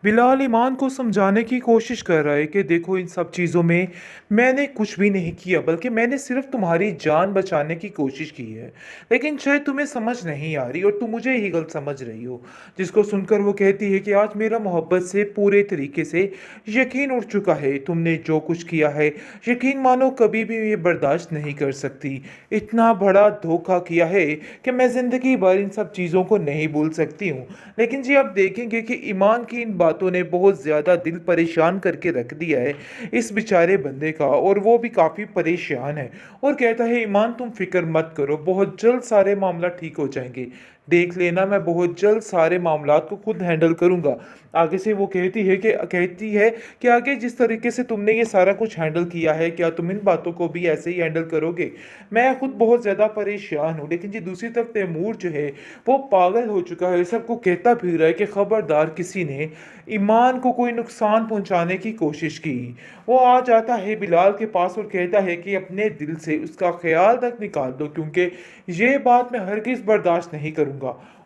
बिलाल ईमान को समझाने की कोशिश कर रहा है कि देखो इन सब चीज़ों में मैंने कुछ भी नहीं किया, बल्कि मैंने सिर्फ तुम्हारी जान बचाने की कोशिश की है। लेकिन शायद तुम्हें समझ नहीं आ रही और तुम मुझे ही गलत समझ रही हो। जिसको सुनकर वो कहती है कि आज मेरा मोहब्बत से पूरे तरीके से यकीन उठ चुका है। तुमने जो कुछ किया है, यकीन मानो कभी भी ये बर्दाश्त नहीं कर सकती। इतना बड़ा धोखा किया है कि मैं ज़िंदगी भर इन सब चीज़ों को नहीं भूल सकती हूँ। लेकिन जी आप देखेंगे कि ईमान की इन बातों ने बहुत ज़्यादा दिल परेशान करके रख दिया है इस बेचारे बंदे का, और वो भी काफ़ी परेशान है। और कहता है ईमान तुम फिक्र मत करो, बहुत जल्द सारे मामला ठीक हो जाएंगे। देख लेना, मैं बहुत जल्द सारे मामलात को खुद हैंडल करूंगा। आगे से वो कहती है कि आगे जिस तरीके से तुमने ये सारा कुछ हैंडल किया है, क्या तुम इन बातों को भी ऐसे ही हैंडल करोगे? मैं खुद बहुत ज़्यादा परेशान हूँ। लेकिन जी दूसरी तरफ तैमूर जो है वो पागल हो चुका है, सबको कहता फिर रहा है कि खबरदार किसी ने ईमान को कोई नुकसान पहुंचाने की कोशिश की। वो आ जाता है बिलाल के पास और कहता है कि अपने दिल से उसका ख्याल तक निकाल दो, क्योंकि ये बात मैं हरगिज़ बर्दाश्त नहीं करूंगा।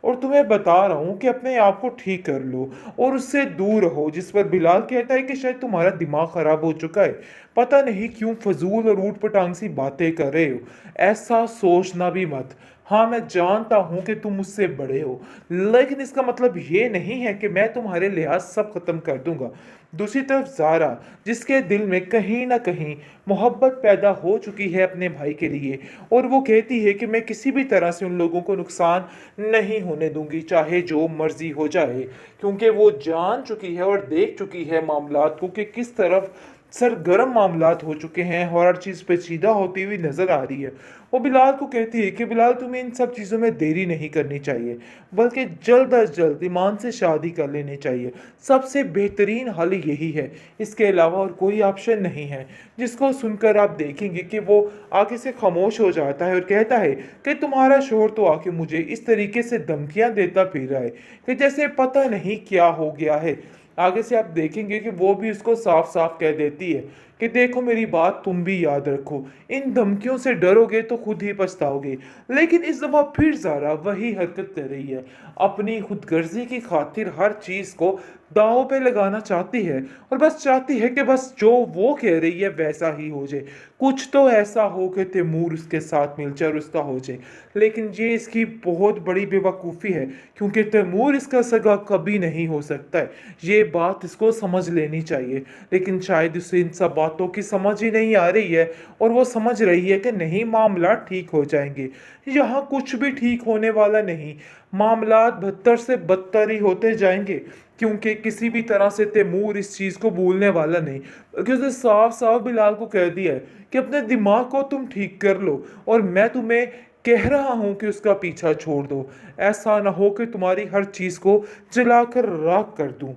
और तुम्हें बता रहा हूँ कि अपने आप को ठीक कर लो और उससे दूर रहो। जिस पर बिलाल कहता है कि शायद तुम्हारा दिमाग खराब हो चुका है, पता नहीं क्यों फजूल और ऊट पटांग सी बातें कर रहे हो। ऐसा सोचना भी मत। हाँ, मैं जानता हूं कि तुम मुझसे बड़े हो, लेकिन इसका मतलब ये नहीं है कि मैं तुम्हारे लिहाज सब खत्म कर दूंगा। दूसरी तरफ जारा, जिसके दिल में कहीं ना कहीं मोहब्बत पैदा हो चुकी है अपने भाई के लिए, और वो कहती है कि मैं किसी भी तरह से उन लोगों को नुकसान नहीं होने दूंगी, चाहे जो मर्जी हो जाए। क्योंकि वो जान चुकी है और देख चुकी है मामलात को कि किस तरफ सरगर्म मामलात हो चुके हैं और हर चीज़ पेचीदा होती हुई नजर आ रही है। वो बिलाल को कहती है कि बिलाल तुम्हें इन सब चीज़ों में देरी नहीं करनी चाहिए, बल्कि जल्द अज जल्द ईमान से शादी कर लेनी चाहिए। सबसे बेहतरीन हल यही है, इसके अलावा और कोई ऑप्शन नहीं है। जिसको सुनकर आप देखेंगे कि वो आगे से खामोश हो जाता है और कहता है कि तुम्हारा शोहर तो आके मुझे इस तरीके से धमकियां देता फिर रहा है कि जैसे पता नहीं क्या हो गया है। आगे से आप देखेंगे कि वो भी उसको साफ साफ कह देती है कि देखो मेरी बात तुम भी याद रखो, इन धमकियों से डरोगे तो खुद ही पछताओगे। लेकिन इस दफा फिर जारा वही हरकत कर रही है, अपनी खुदगर्जी की खातिर हर चीज को दांव पे लगाना चाहती है, और बस चाहती है कि बस जो वो कह रही है वैसा ही हो जाए। कुछ तो ऐसा हो कि तैमूर उसके साथ मिलकर और उसका हो जाए। लेकिन ये इसकी बहुत बड़ी बेवकूफ़ी है, क्योंकि तैमूर इसका सगा कभी नहीं हो सकता है। ये बात इसको समझ लेनी चाहिए, लेकिन शायद उसे इन सब बातों की समझ ही नहीं आ रही है। और वो समझ रही है कि नहीं, मामला ठीक हो जाएंगे। यहाँ कुछ भी ठीक होने वाला नहीं, मामलात बदतर से बदतर ही होते जाएंगे। क्योंकि किसी भी तरह से तैमूर इस चीज़ को भूलने वाला नहीं, क्योंकि उसने साफ साफ बिलाल को कह दिया है कि अपने दिमाग को तुम ठीक कर लो, और मैं तुम्हें कह रहा हूं कि उसका पीछा छोड़ दो। ऐसा ना हो कि तुम्हारी हर चीज़ को जलाकर राख कर दूं।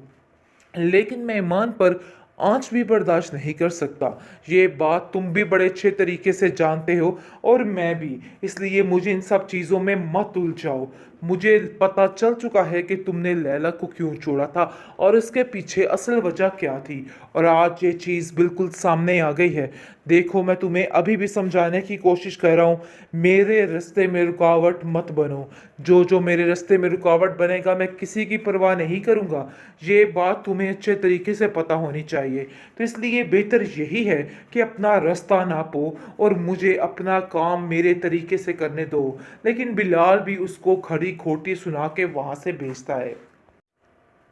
लेकिन मैं ईमान पर आंच भी बर्दाश्त नहीं कर सकता। ये बात तुम भी बड़े अच्छे तरीके से जानते हो और मैं भी। इसलिए मुझे इन सब चीज़ों में मत उलझाओ। मुझे पता चल चुका है कि तुमने लैला को क्यों छोड़ा था और इसके पीछे असल वजह क्या थी, और आज ये चीज़ बिल्कुल सामने आ गई है। देखो, मैं तुम्हें अभी भी समझाने की कोशिश कर रहा हूँ, मेरे रास्ते में रुकावट मत बनो। जो जो मेरे रास्ते में रुकावट बनेगा मैं किसी की परवाह नहीं करूँगा। ये बात तुम्हें अच्छे तरीके से पता होनी चाहिए। तो इसलिए बेहतर यही है कि अपना रास्ता नापो और मुझे अपना काम मेरे तरीके से करने दो। लेकिन बिलाल भी उसको खड़ी खोटी सुना के वहाँ से भेजता है।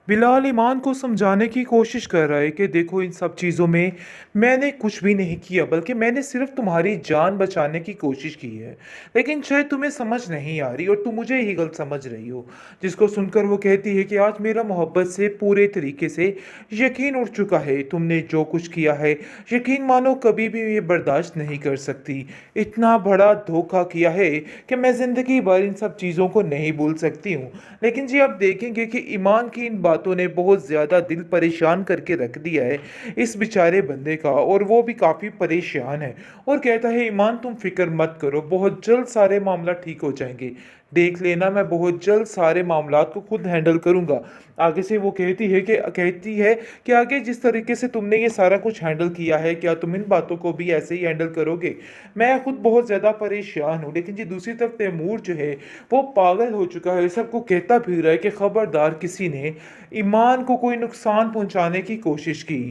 बिलाल ईमान को समझाने की कोशिश कर रहा है कि देखो इन सब चीज़ों में मैंने कुछ भी नहीं किया, बल्कि मैंने सिर्फ तुम्हारी जान बचाने की कोशिश की है। लेकिन शायद तुम्हें समझ नहीं आ रही और तुम मुझे ही गलत समझ रही हो। जिसको सुनकर वो कहती है कि आज मेरा मोहब्बत से पूरे तरीके से यकीन उठ चुका है। तुमने जो कुछ किया है, यकीन मानो कभी भी ये बर्दाश्त नहीं कर सकती। इतना बड़ा धोखा किया है कि मैं ज़िंदगी भर इन सब चीज़ों को नहीं भूल सकती हूँ। लेकिन जी आप देखेंगे कि ईमान की इन बातों ने बहुत ज़्यादा दिल परेशान करके रख दिया है इस बेचारे बंदे का, और वो भी काफ़ी परेशान है। और कहता है ईमान तुम फिक्र मत करो, बहुत जल्द सारे मामला ठीक हो जाएंगे। देख लेना, मैं बहुत जल्द सारे मामलात को खुद हैंडल करूँगा। आगे से वो कहती है कि आगे जिस तरीके से तुमने ये सारा कुछ हैंडल किया है, क्या तुम इन बातों को भी ऐसे ही हैंडल करोगे? मैं खुद बहुत ज़्यादा परेशान हूँ। लेकिन जी दूसरी तरफ तैमूर जो है वो पागल हो चुका है, सबको कहता फिर रहा है कि खबरदार किसी ने ईमान को कोई नुकसान पहुंचाने की कोशिश की।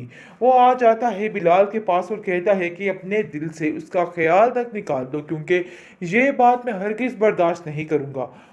वो आ जाता है बिलाल के पास और कहता है कि अपने दिल से उसका ख्याल तक निकाल दो, क्योंकि ये बात मैं हरगिज़ बर्दाश्त नहीं करूँगा।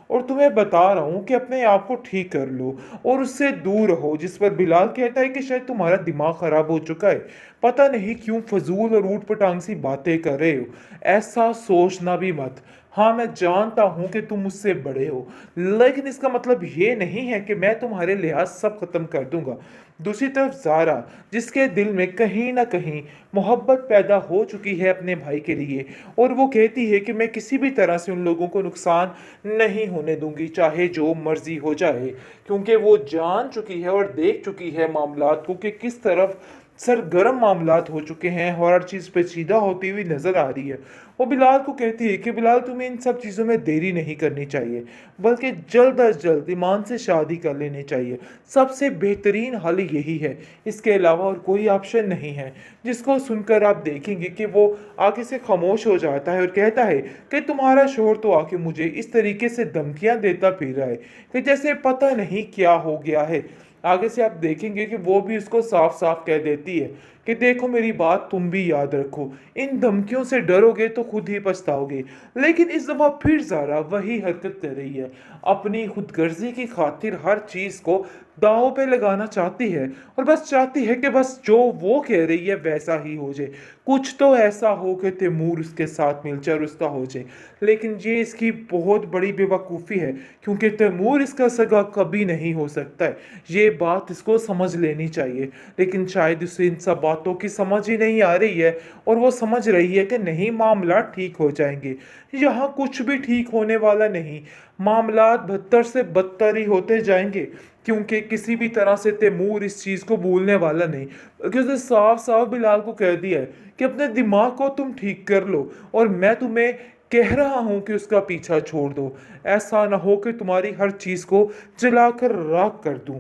और तुम्हें बता रहा हूँ कि अपने आप को ठीक कर लो और उससे दूर रहो। जिस पर बिलाल कहता है कि शायद तुम्हारा दिमाग खराब हो चुका है, पता नहीं क्यों फजूल और ऊट पटांग सी बातें कर रहे हो, ऐसा सोचना भी मत। हाँ, मैं जानता हूँ कि तुम मुझसे बड़े हो, लेकिन इसका मतलब ये नहीं है कि मैं तुम्हारे लिहाज सब खत्म कर दूंगा। दूसरी तरफ ज़ारा, जिसके दिल में कहीं ना कहीं मोहब्बत पैदा हो चुकी है अपने भाई के लिए, और वो कहती है कि मैं किसी भी तरह से उन लोगों को नुकसान नहीं होने दूंगी, चाहे जो मर्जी हो जाए, क्योंकि वो जान चुकी है और देख चुकी है मामलात को कि किस तरफ सरगर्म मामलात हो चुके हैं और हर चीज़ पेचीदा होती हुई नजर आ रही है। वो बिलाल को कहती है कि बिलाल, तुम्हें इन सब चीज़ों में देरी नहीं करनी चाहिए, बल्कि जल्द अज जल्द ईमान से शादी कर लेनी चाहिए। सबसे बेहतरीन हल यही है, इसके अलावा और कोई ऑप्शन नहीं है। जिसको सुनकर आप देखेंगे कि वो आगे से खामोश हो जाता है और कहता है कि तुम्हारा शोहर तो आके मुझे इस तरीके से धमकियां देता फिर रहा है कि जैसे पता नहीं क्या हो गया है। आगे से आप देखेंगे कि वो भी उसको साफ साफ कह देती है कि देखो, मेरी बात तुम भी याद रखो, इन धमकियों से डरोगे तो खुद ही पछताओगे। लेकिन इस दफा फिर ज़ारा वही हरकत कर रही है, अपनी खुदगर्जी की खातिर हर चीज़ को दांव पे लगाना चाहती है और बस चाहती है कि बस जो वो कह रही है वैसा ही हो जाए, कुछ तो ऐसा हो कि तैमूर उसके साथ मिलकर उसका हो जाए। लेकिन ये इसकी बहुत बड़ी बेवकूफ़ी है, क्योंकि तैमूर इसका सगा कभी नहीं हो सकता है। ये बात इसको समझ लेनी चाहिए, लेकिन शायद उसे इन सब बातों की समझ ही नहीं आ रही है और वो समझ रही है कि नहीं, मामला ठीक हो जाएंगे। यहाँ कुछ भी ठीक होने वाला नहीं, मामलात बदतर से बदतर ही होते जाएंगे, क्योंकि किसी भी तरह से तैमूर इस चीज़ को भूलने वाला नहीं। क्योंकि उसने साफ साफ बिलाल को कह दिया है कि अपने दिमाग को तुम ठीक कर लो और मैं तुम्हें कह रहा हूं कि उसका पीछा छोड़ दो। ऐसा ना हो कि तुम्हारी हर चीज़ को जलाकर राख कर दूं।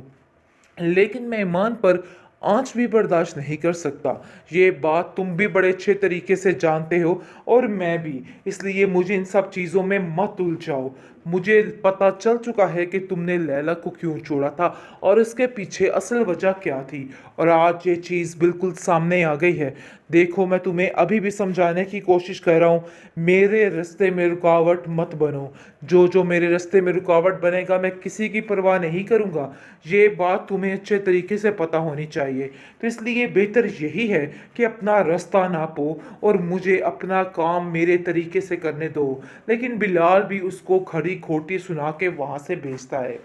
लेकिन मैं ईमान पर आँच भी बर्दाश्त नहीं कर सकता। ये बात तुम भी बड़े अच्छे तरीके से जानते हो और मैं भी। इसलिए मुझे इन सब चीज़ों में मत उलझाओ। मुझे पता चल चुका है कि तुमने लैला को क्यों छोड़ा था और इसके पीछे असल वजह क्या थी, और आज ये चीज़ बिल्कुल सामने आ गई है। देखो, मैं तुम्हें अभी भी समझाने की कोशिश कर रहा हूँ, मेरे रास्ते में रुकावट मत बनो। जो जो मेरे रास्ते में रुकावट बनेगा मैं किसी की परवाह नहीं करूँगा। ये बात तुम्हें अच्छे तरीके से पता होनी चाहिए। तो इसलिए बेहतर यही है कि अपना रास्ता नापो और मुझे अपना काम मेरे तरीके से करने दो। लेकिन बिलाल भी उसको खड़ी खोटी सुना के वहाँ से भेजता है।